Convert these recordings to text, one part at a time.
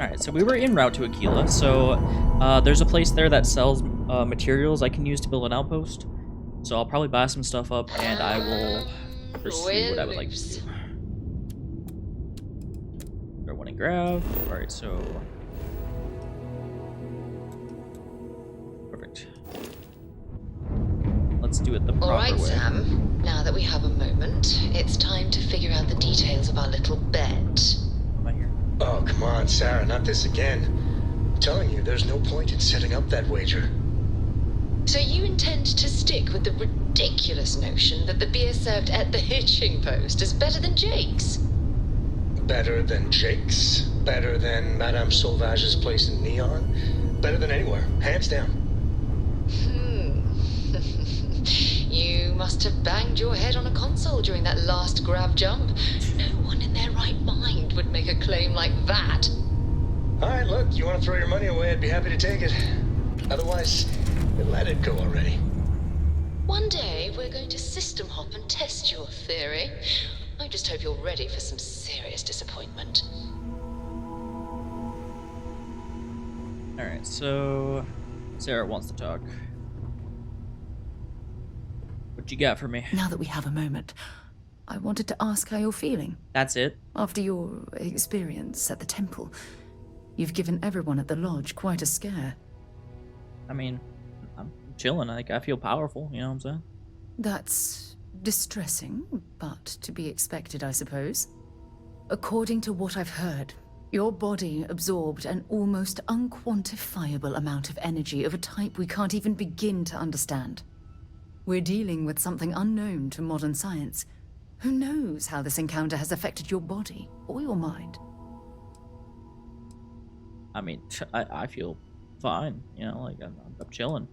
Alright, so we were en route to Aquila, so there's a place there that sells materials I can use to build an outpost. So I'll probably buy some stuff up, and I will pursue what I would like to do. Throw one and grab. Alright, so... Perfect. Let's do it the proper way. Alright, Sam. Now that we have a moment, it's time to figure out the details of our little bet. Am I here? Oh, come on, Sarah, not this again. I'm telling you, there's no point in setting up that wager. So you intend to stick with the ridiculous notion that the beer served at the hitching post is better than Jake's? Better than Jake's? Better than Madame Sauvage's place in Neon? Better than anywhere, hands down. You must have banged your head on a console during that last grav jump. No one in their right mind would make a claim like that. Alright, look, you want to throw your money away, I'd be happy to take it. Otherwise, let it go already. One day, we're going to system hop and test your theory. I just hope you're ready for some serious disappointment. Alright, so... Sarah wants to talk. What you got for me? Now that we have a moment, I wanted to ask how you're feeling. That's it? After your experience at the temple, you've given everyone at the lodge quite a scare. I mean, I'm chilling. I feel powerful, you know what I'm saying? That's distressing, but to be expected, I suppose. According to what I've heard, your body absorbed an almost unquantifiable amount of energy of a type we can't even begin to understand. We're dealing with something unknown to modern science. Who knows how this encounter has affected your body or your mind? I mean, I feel fine, you know, like I'm chilling.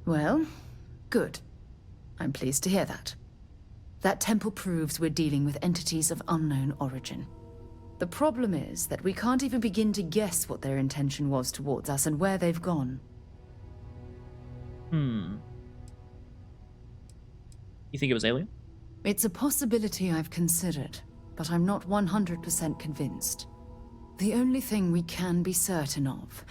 Well, good. I'm pleased to hear that. That temple proves we're dealing with entities of unknown origin. The problem is that we can't even begin to guess what their intention was towards us and where they've gone. You think it was alien? It's a possibility I've considered, but I'm not 100% convinced. The only thing we can be certain of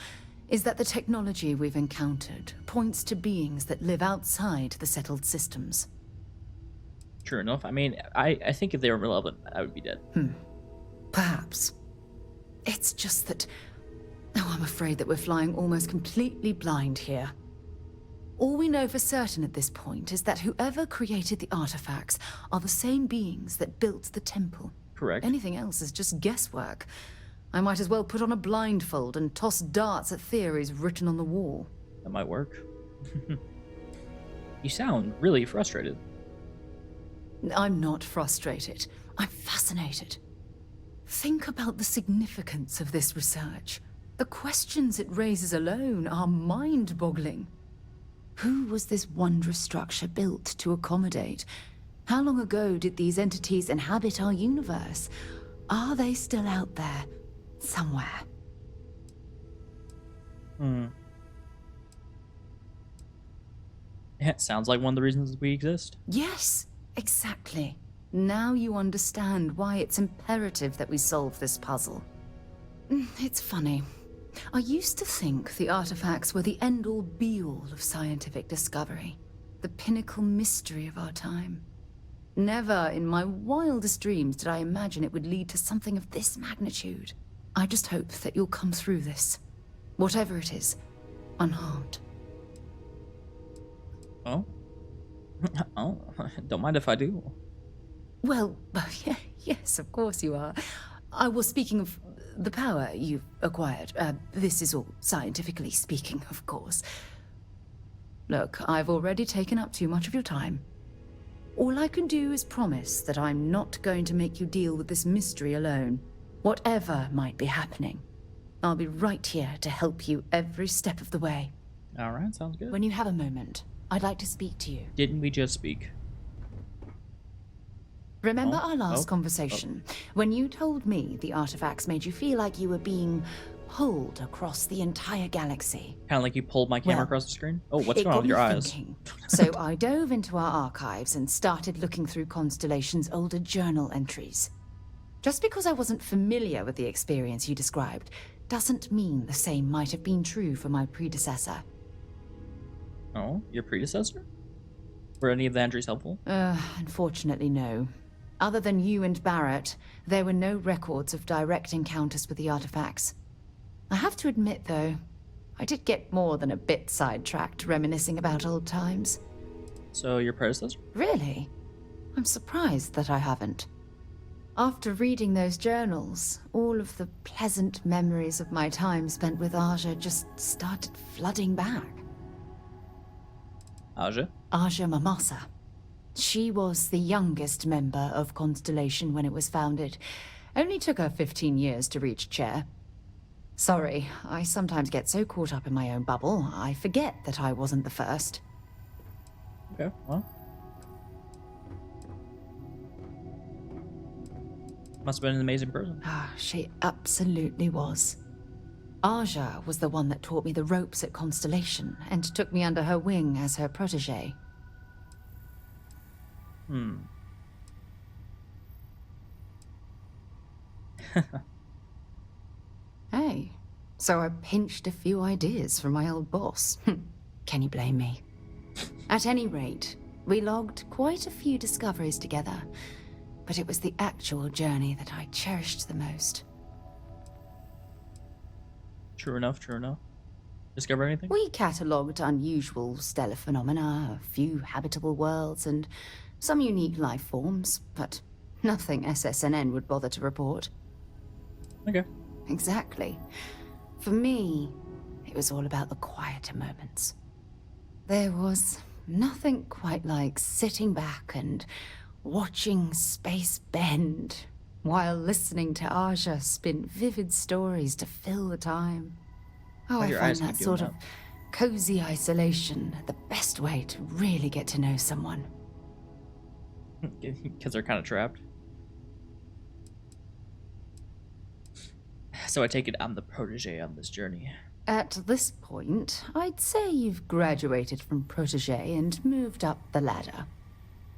is that the technology we've encountered points to beings that live outside the settled systems. True enough. I mean, I think if they were relevant, I would be dead. Perhaps. It's just that... Oh, I'm afraid that we're flying almost completely blind here. All we know for certain at this point is that whoever created the artifacts are the same beings that built the temple. Correct. Anything else is just guesswork. I might as well put on a blindfold and toss darts at theories written on the wall. That might work. You sound really frustrated. I'm not frustrated. I'm fascinated. Think about the significance of this research. The questions it raises alone are mind-boggling. Who was this wondrous structure built to accommodate? How long ago did these entities inhabit our universe? Are they still out there, somewhere? It sounds like one of the reasons we exist. Yes, exactly. Now you understand why it's imperative that we solve this puzzle. It's funny. I used to think the artifacts were the end-all be-all of scientific discovery, the pinnacle mystery of our time. Never in my wildest dreams did I imagine it would lead to something of this magnitude. I just hope that you'll come through this, whatever it is, unharmed. Oh? Oh, don't mind if I do. Well, yes, of course you are. I was speaking of the power you've acquired. This is all scientifically speaking, of course. Look, I've already taken up too much of your time. All I can do is promise that I'm not going to make you deal with this mystery alone. Whatever might be happening, I'll be right here to help you every step of the way. All right, sounds good. When you have a moment, I'd like to speak to you. Didn't we just speak? Remember our last conversation, when you told me the artifacts made you feel like you were being pulled across the entire galaxy? Kind of like you pulled my camera across the screen? Oh, what's wrong with your eyes? So I dove into our archives and started looking through Constellation's older journal entries. Just because I wasn't familiar with the experience you described doesn't mean the same might have been true for my predecessor. Oh, your predecessor? Were any of the entries helpful? Unfortunately, no. Other than you and Barrett, there were no records of direct encounters with the artifacts. I have to admit, though, I did get more than a bit sidetracked reminiscing about old times. So, your predecessor? Really? I'm surprised that I haven't. After reading those journals, all of the pleasant memories of my time spent with Aja just started flooding back. Aja? Aja Mamasa. She was the youngest member of Constellation when it was founded. Only took her 15 years to reach chair. Sorry, I sometimes get so caught up in my own bubble, I forget that I wasn't the first. Okay, well. Must have been an amazing person. She absolutely was. Aja was the one that taught me the ropes at Constellation and took me under her wing as her protege. Hey, so I pinched a few ideas from my old boss. Can you blame me? At any rate, we logged quite a few discoveries together, but it was the actual journey that I cherished the most. True enough, true enough. Discover anything? We catalogued unusual stellar phenomena, a few habitable worlds, and some unique life forms, but nothing SSNN would bother to report. Okay. Exactly. For me, it was all about the quieter moments. There was nothing quite like sitting back and watching space bend while listening to Aja spin vivid stories to fill the time. Oh, Why I your find eyes that keep sort doing of cozy isolation the best way to really get to know someone. Because they're kind of trapped. So I take it I'm the protege on this journey. At this point, I'd say you've graduated from protege and moved up the ladder.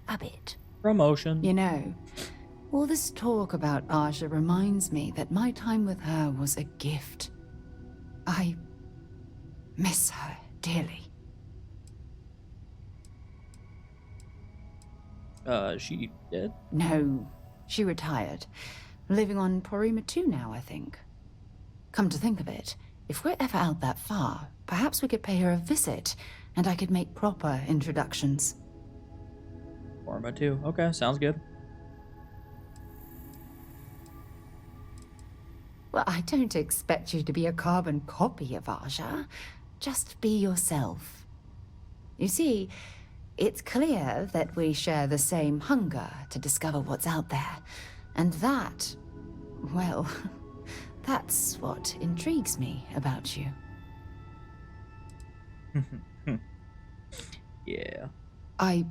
A bit. Promotion. You know, all this talk about Aja reminds me that my time with her was a gift. I miss her dearly. She dead? No, she retired. Living on Porima 2 now, I think. Come to think of it, if we're ever out that far, perhaps we could pay her a visit, and I could make proper introductions. Forma 2. Okay, sounds good. Well, I don't expect you to be a carbon copy of Aja. Just be yourself. You see, it's clear that we share the same hunger to discover what's out there. And that, well, that's what intrigues me about you. Yeah. I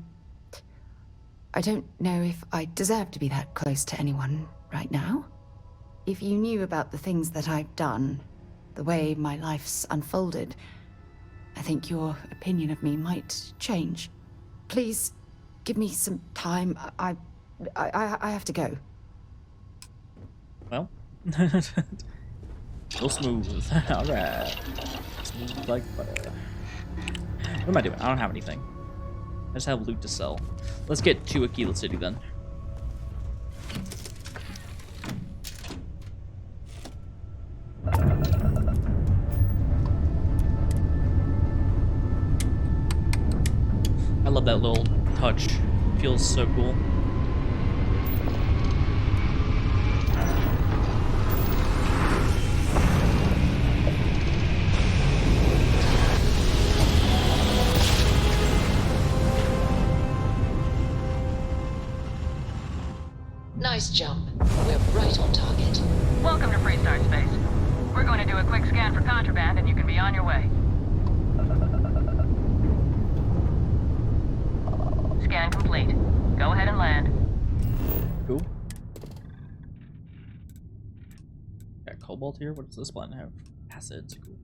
don't know if I deserve to be that close to anyone right now. If you knew about the things that I've done, the way my life's unfolded, I think your opinion of me might change. Please, give me some time. I have to go. Well. Real smooth. Alright. Smooth like butter. What am I doing? I don't have anything. I just have loot to sell. Let's get to Aquila City then. I love that little touch. Feels so cool. Nice jump. We're right on target. Welcome to Freestart Space. We're going to do a quick scan for contraband and you can be on your way. Scan complete. Go ahead and land. Cool. Got cobalt here. What does this planet have? Acids. Cool.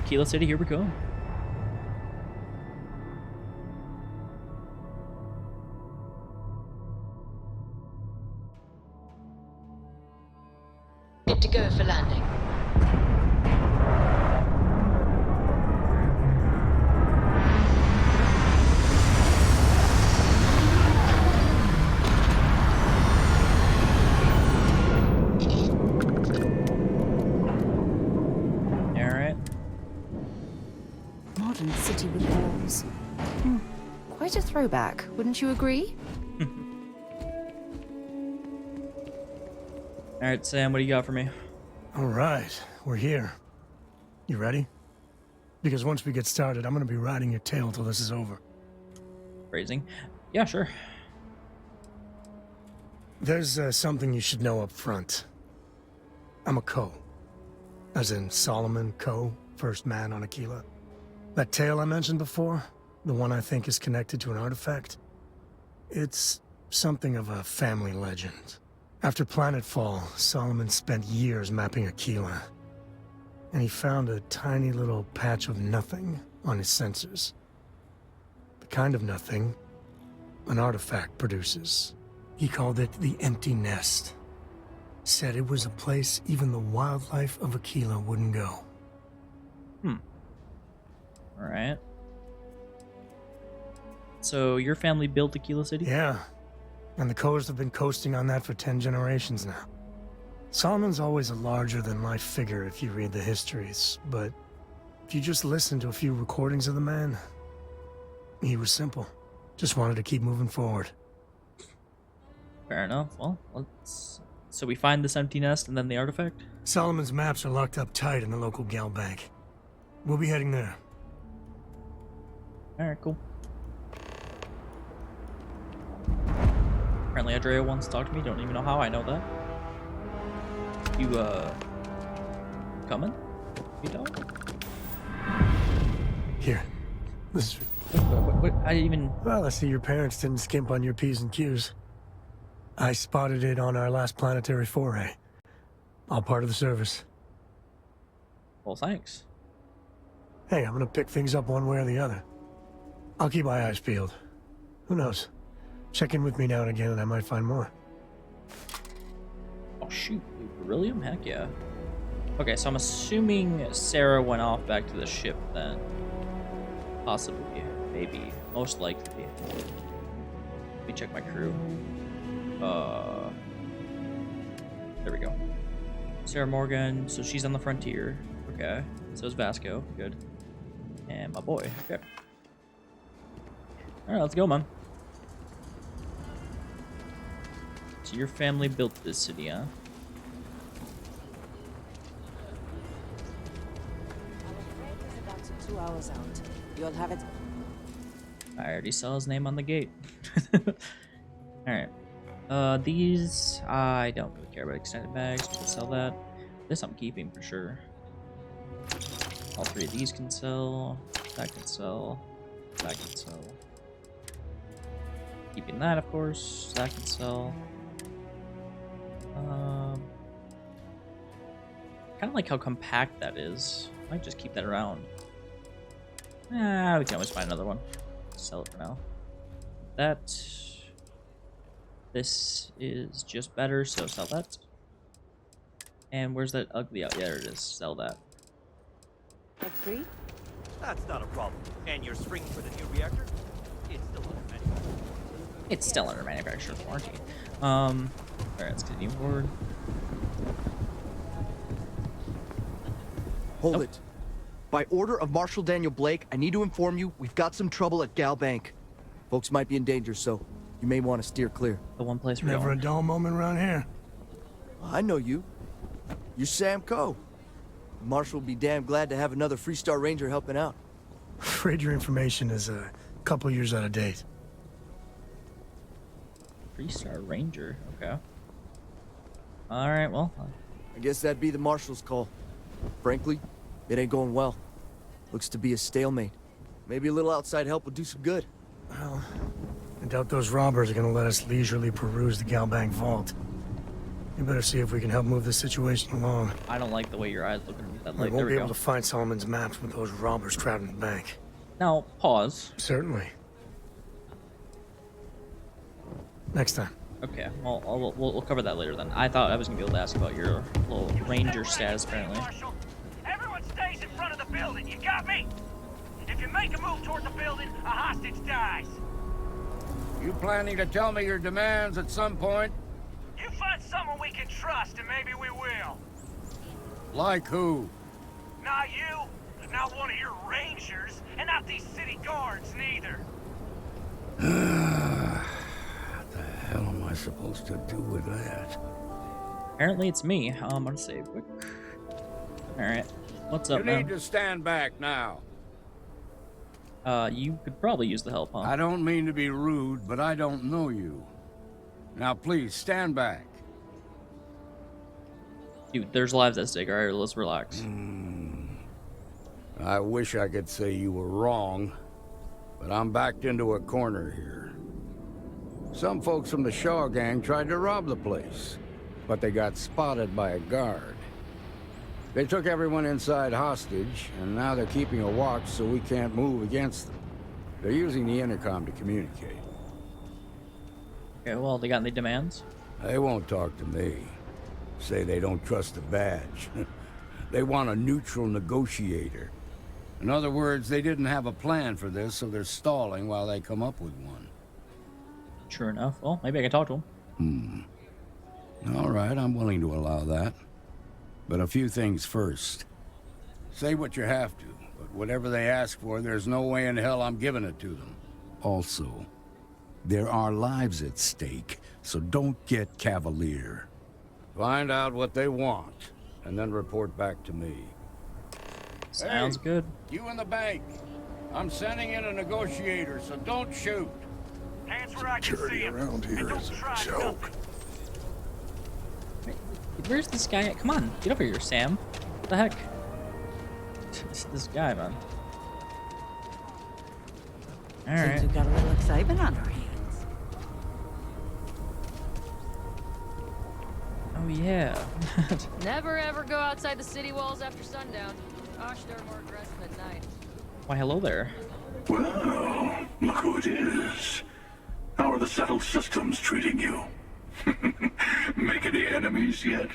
Aquila City, here we go. Good to go for landing. Modern city with walls. Quite a throwback, wouldn't you agree? Alright, Sam, what do you got for me? All right, we're here. You ready? Because once we get started, I'm gonna be riding your tail till this is over. Phrasing. Yeah, sure. There's something you should know up front. I'm a Ko. As in Solomon Ko, first man on Aquila. That tale I mentioned before, the one I think is connected to an artifact, it's something of a family legend. After planetfall, Solomon spent years mapping Aquila, and he found a tiny little patch of nothing on his sensors. The kind of nothing an artifact produces. He called it the Empty Nest. Said it was a place even the wildlife of Aquila wouldn't go. Alright. So, your family built Aquila City? Yeah, and the Kos have been coasting on that for 10 generations now. Solomon's always a larger-than-life figure if you read the histories, but if you just listen to a few recordings of the man, he was simple. Just wanted to keep moving forward. Fair enough. Well, let's... So we find this empty nest and then the artifact? Solomon's maps are locked up tight in the local gal bank. We'll be heading there. Alright, cool. Apparently Andrea wants to talk to me. Don't even know how I know that. You, coming? You don't? Here. This is... What? I didn't even... Well, I see your parents didn't skimp on your P's and Q's. I spotted it on our last planetary foray. All part of the service. Well, thanks. Hey, I'm gonna pick things up one way or the other. I'll keep my eyes peeled. Who knows? Check in with me now and again and I might find more. Oh, shoot. Beryllium? Heck yeah. Okay, so I'm assuming Sarah went off back to the ship then. Possibly. Maybe. Most likely. Let me check my crew. There we go. Sarah Morgan, so she's on the frontier. Okay. So is Vasco. Good. And my boy. Okay. Alright, let's go, man. So your family built this city, huh? About 2 hours out. You'll have it. I already saw his name on the gate. Alright. These, I don't really care about extended bags. We can sell that. This I'm keeping for sure. All three of these can sell. That can sell. That can sell. Keeping that, of course. That can sell. Kind of like how compact that is. Might just keep that around. We can always find another one. Sell it for now. That. This is just better, so sell that. And where's that ugly out? Yeah, there it is. Sell that. Like free? That's not a problem. And you're springing for the new reactor? It's still under manufacturing. It's still under manufacturer's warranty. Alright, let's continue forward. Hold it. By order of Marshal Daniel Blake, I need to inform you we've got some trouble at Gal Bank. Folks might be in danger, so you may want to steer clear. The one place we're Never going. a dull moment around here. I know you. You're Sam Coe. Marshal will be damn glad to have another Freestar Ranger helping out. Afraid your information is a couple years out of date. Freestar Ranger. Okay. Alright, well. I guess that'd be the Marshal's call. Frankly, it ain't going well. Looks to be a stalemate. Maybe a little outside help would do some good. Well, I doubt those robbers are gonna let us leisurely peruse the Gal Bank vault. You better see if we can help move this situation along. I don't like the way your eyes look at that We light. There won't we be go. able to find Solomon's maps with those robbers crowding the bank. Now, pause. Certainly. Next time. Okay, well, we'll cover that later then. I thought I was gonna be able to ask about your little ranger status, apparently. Marshal. Everyone stays in front of the building. You got me? If you make a move toward the building, a hostage dies. You planning to tell me your demands at some point? You find someone we can trust, and maybe we will. Like who? Not you, not one of your rangers, and not these city guards neither. What the hell am I supposed to do with that? Apparently it's me. I'm gonna save quick. Alright. What's up, You man? need to stand back now. You could probably use the help, huh? I don't mean to be rude, but I don't know you. Now please, stand back. Dude, there's lives at stake. Alright, let's relax. I wish I could say you were wrong, but I'm backed into a corner here. Some folks from the Shaw gang tried to rob the place, but they got spotted by a guard. They took everyone inside hostage, and now they're keeping a watch so we can't move against them. They're using the intercom to communicate. Okay, well, they got any demands? They won't talk to me. Say they don't trust the badge. They want a neutral negotiator. In other words, they didn't have a plan for this, so they're stalling while they come up with one. Sure enough. Well, maybe I can talk to him. All right, I'm willing to allow that. But a few things first. Say what you have to, but whatever they ask for, there's no way in hell I'm giving it to them. Also, there are lives at stake, so don't get cavalier. Find out what they want, and then report back to me. Sounds good. You in the bank. I'm sending in a negotiator, so don't shoot. Hands where I can see him. around here And don't is a try joke. nothing. Where's this guy at? Come on, get over here, Sam. What the heck? This guy, man. Alright. Seems we've got a little excitement on our hands. Oh, yeah. Never ever go outside the city walls after sundown. Gosh, they're more aggressive at night. Why, hello there. Well, look who it is. How are the settled systems treating you? Make any enemies yet?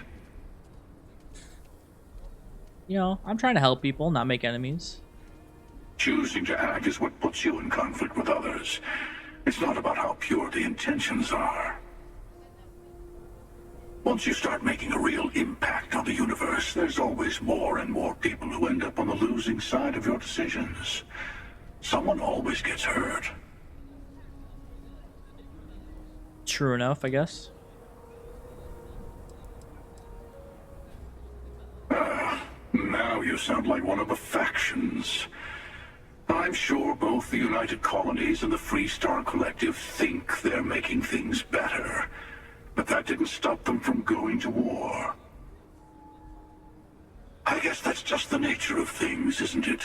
You know, I'm trying to help people, not make enemies. Choosing to act is what puts you in conflict with others. It's not about how pure the intentions are. Once you start making a real impact on the universe, there's always more and more people who end up on the losing side of your decisions. Someone always gets hurt. True enough, I guess. Now you sound like one of the factions. I'm sure both the United Colonies and the Free Star Collective think they're making things better, but that didn't stop them from going to war. I guess that's just the nature of things, isn't it?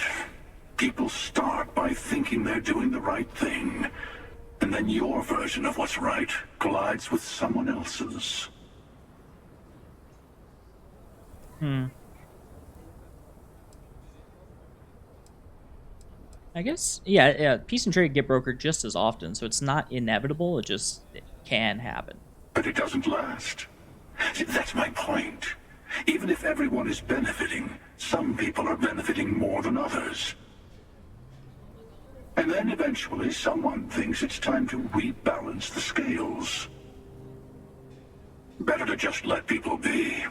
People start by thinking they're doing the right thing, and then your version of what's right collides with someone else's. I guess, yeah, peace and trade get brokered just as often, so it's not inevitable, it can happen. But it doesn't last. See, that's my point. Even if everyone is benefiting, some people are benefiting more than others. And then eventually someone thinks it's time to rebalance the scales. Better to just let people be.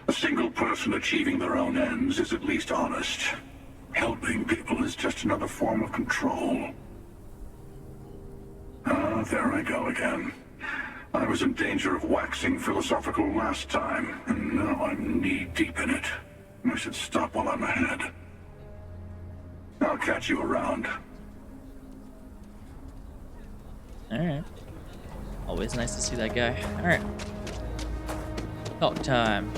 A single person achieving their own ends is at least honest. Helping people is just another form of control. Ah, there I go again. I was in danger of waxing philosophical last time, and now I'm knee-deep in it. I should stop while I'm ahead. I'll catch you around. Alright. Always nice to see that guy. Alright. Talk time.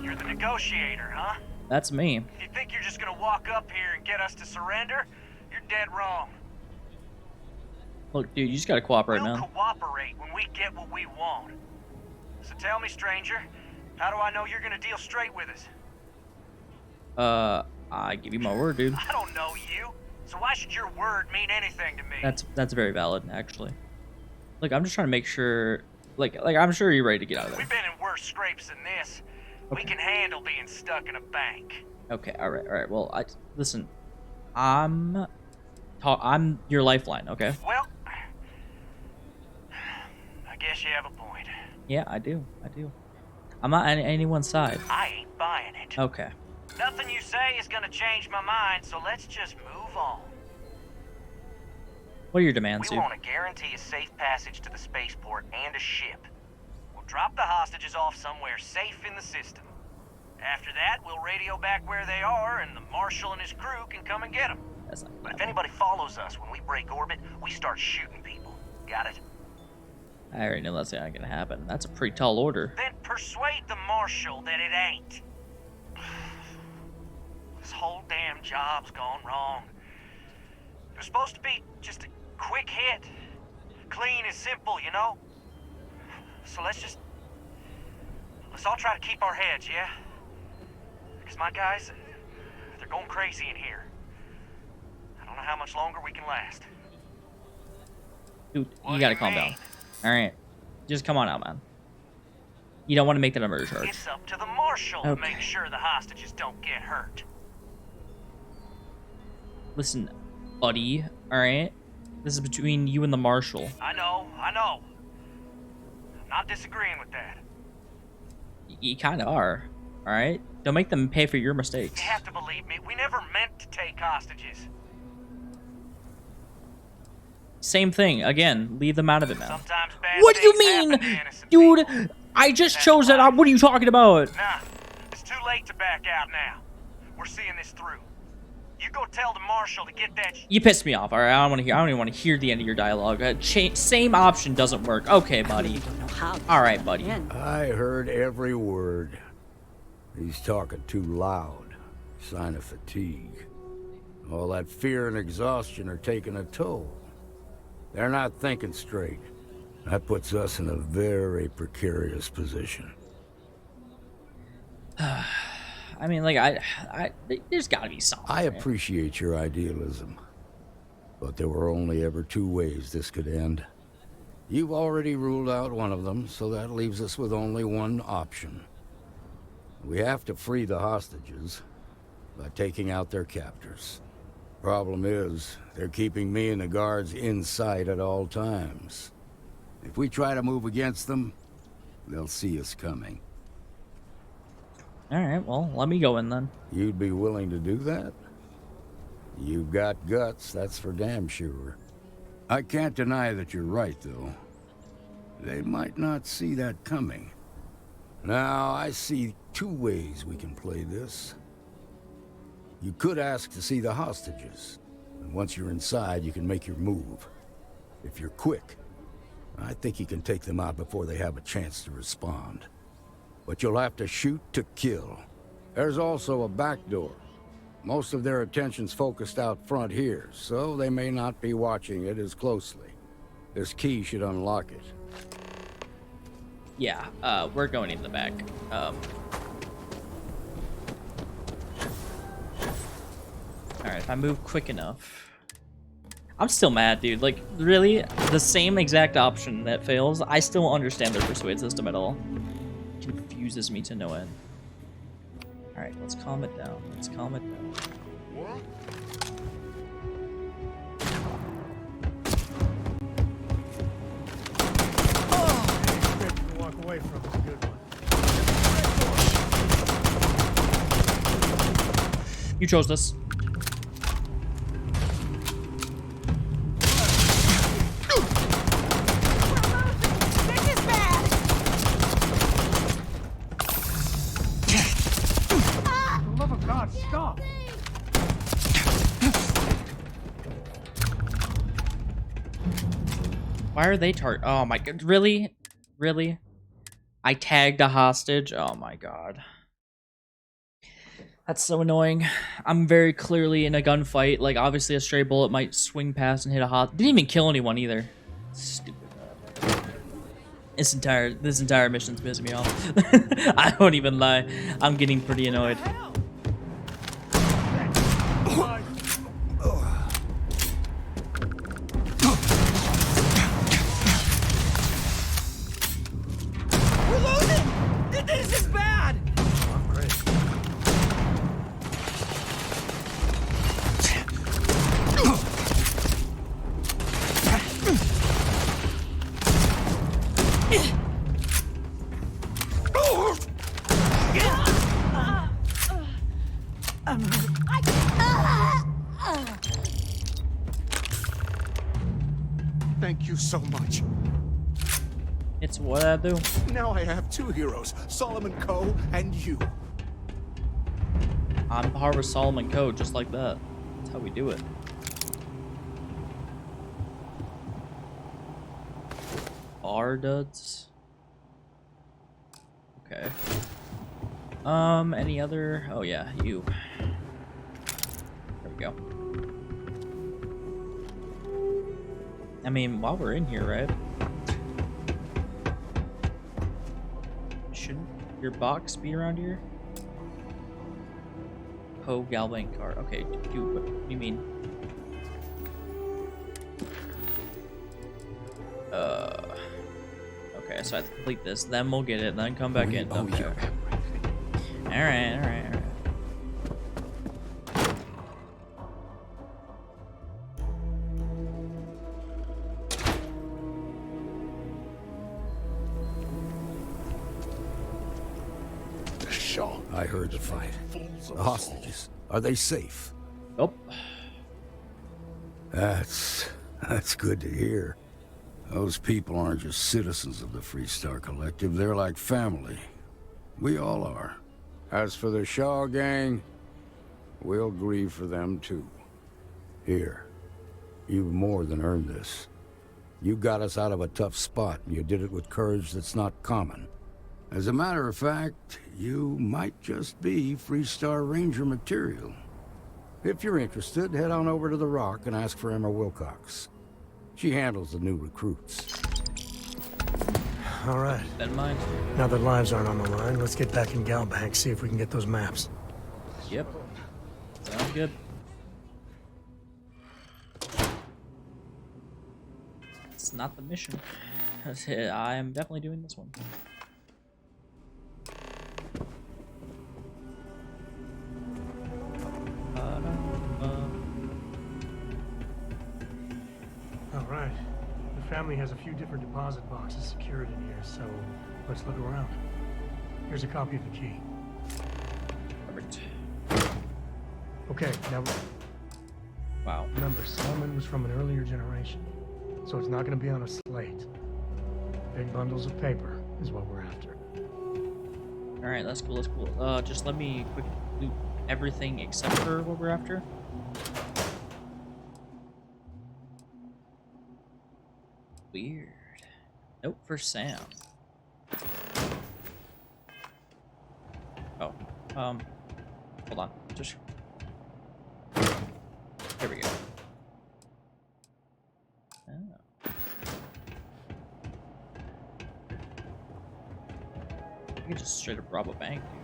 You're the negotiator, huh? That's me. If you think you're just gonna walk up here and get us to surrender, you're dead wrong. Look, dude, you just gotta cooperate, We'll man. cooperate when we get what we want. So tell me, stranger, how do I know you're gonna deal straight with us? I give you my word, dude. I don't know you, so why should your word mean anything to me? That's very valid, actually. Look, I'm just trying to make sure. Like I'm sure you're ready to get out of there. We've been in worse scrapes than this. We can handle being stuck in a bank. Okay, all right. Well, listen. I'm your lifeline. Okay. Well, I guess you have a point. Yeah, I do. I'm not on anyone's side. I ain't buying it. Okay. Nothing you say is gonna change my mind, so let's just move on. What are your demands, We dude? want to guarantee a safe passage to the spaceport and a ship. We'll drop the hostages off somewhere safe in the system. After that, we'll radio back where they are, and the Marshal and his crew can come and get them. That's not But if anybody follows us when we break orbit, we start shooting people. Got it? I already know that's not gonna happen. That's a pretty tall order. Then persuade the Marshal that it ain't. This whole damn job's gone wrong. It was supposed to be just a quick hit. Clean and simple, you know? So let's all try to keep our heads, yeah? Because my guys, they're going crazy in here. I don't know how much longer we can last. Dude, you gotta calm down. Alright. Just come on out, man. You don't want to make that a murder charge. It's up to the Marshal to make sure the hostages don't get hurt. Listen, buddy. Alright? This is between you and the Marshal. I know. I'm not disagreeing with that. You kind of are. Alright? Don't make them pay for your mistakes. You have to believe me, we never meant to take hostages. Same thing. Again, leave them out of it, man. Sometimes bad What do you things happen mean? to innocent Dude, people. I just chose that. What are you talking about? Nah, it's too late to back out now. We're seeing this through. You go tell the Marshal to get that You pissed me off. Alright, I don't even want to hear the end of your dialogue. Same option doesn't work. Okay, buddy. Alright, buddy. I heard every word. He's talking too loud. Sign of fatigue. All that fear and exhaustion are taking a toll. They're not thinking straight. That puts us in a very precarious position. I mean, like, there's gotta be something. I appreciate your idealism. But there were only ever two ways this could end. You've already ruled out one of them, so that leaves us with only one option. We have to free the hostages by taking out their captors. Problem is, they're keeping me and the guards in sight at all times. If we try to move against them, they'll see us coming. Alright, well, let me go in then. You'd be willing to do that? You've got guts, that's for damn sure. I can't deny that you're right, though. They might not see that coming. Now, I see two ways we can play this. You could ask to see the hostages, and once you're inside, you can make your move. If you're quick, I think you can take them out before they have a chance to respond. But you'll have to shoot to kill. There's also a back door. Most of their attention's focused out front here, so they may not be watching it as closely. This key should unlock it. Yeah, we're going in the back. Alright, if I move quick enough. I'm still mad, dude. Like, really? The same exact option that fails? I still don't understand their persuade system at all. It confuses me to no end. Alright, let's calm it down. Let's calm it down. Walk away from is a good one. You chose this. Stop! Why are they oh my god, really? Really? I tagged a hostage? Oh my god. That's so annoying. I'm very clearly in a gunfight. Like, obviously a stray bullet might swing past and hit a hostage. Didn't even kill anyone either. Stupid. This entire mission's pissing me off. I won't even lie. I'm getting pretty annoyed. Thank you so much. It's what I do. Now I have two heroes, Solomon Coe and you. I'm part of Solomon Code, just like that. That's how we do it. Bar duds. Okay. Any other? Oh yeah, you. There we go. I mean, while we're in here, right? Shouldn't your box be around here? Oh, Galbank car. Okay, dude, what do you mean? Okay, so I have to complete this, then we'll get it, then come back in. Okay. Alright. I heard the fight. The hostages, are they safe? Nope. That's good to hear. Those people aren't just citizens of the Freestar Collective, they're like family. We all are. As for the Shaw gang, we'll grieve for them too. Here, you've more than earned this. You got us out of a tough spot, and you did it with courage that's not common. As a matter of fact, you might just be Freestar Ranger material. If you're interested, head on over to the Rock and ask for Emma Wilcox. She handles the new recruits. All right. That in mind. Now that lives aren't on the line, let's get back in Galbank, see if we can get those maps. Yep. Sounds good. It's not the mission. I am definitely doing this one. All right. The family has a few different deposit boxes secured in here, so let's look around. Here's a copy of the key. Perfect. Okay, now... Wow. Remember, Solomon was from an earlier generation, so it's not going to be on a slate. Big bundles of paper is what we're after. Alright, that's cool, that's cool. Just let me quick loot everything except for what we're after. Weird. Note for Sam. Oh, hold on. Just... Here we go. Oh. You can just straight up rob a bank, dude.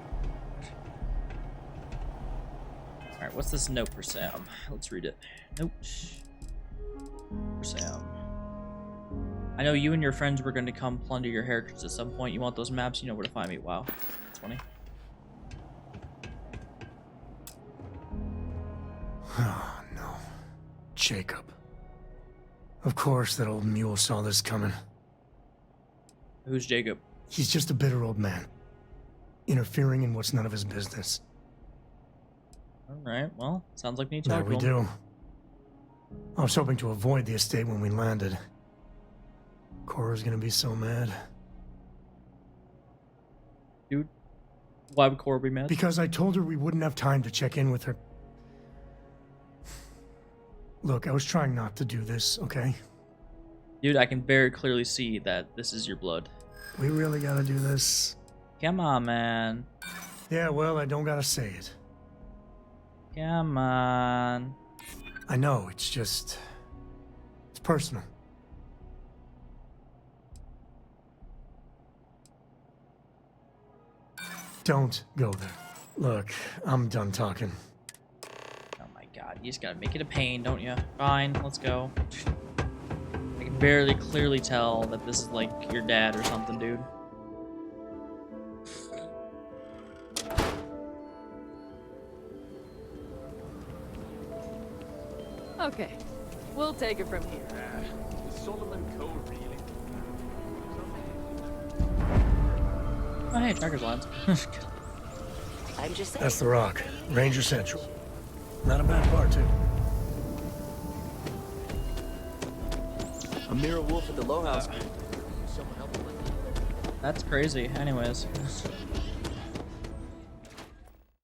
Alright, what's this note for Sam? Let's read it. Note for Sam. I know you and your friends were going to come plunder your heritage at some point. You want those maps? You know where to find me. Wow. That's funny. Oh, no. Jacob. Of course that old mule saw this coming. Who's Jacob? He's just a bitter old man. Interfering in what's none of his business. Alright, well, sounds like me Now talking. we do. I was hoping to avoid the estate when we landed. Cora's gonna be so mad. Dude, why would Cora be mad? Because I told her we wouldn't have time to check in with her. Look, I was trying not to do this, okay? Dude, I can very clearly see that this is your blood. We really gotta do this. Come on, man. Yeah, well, I don't gotta say it. Come on. I know, it's just... It's personal. Don't go there. Look, I'm done talking. Oh my god, you just gotta make it a pain, don't you? Fine, let's go. I can barely clearly tell that this is like your dad or something, dude. Okay, we'll take it from here. Solomon Cole, really? Oh hey, tracker's lines. I'm just saying. That's the Rock. Ranger Central. Not a bad bar, too. Amira Wolf at the Low House. That's crazy. Anyways.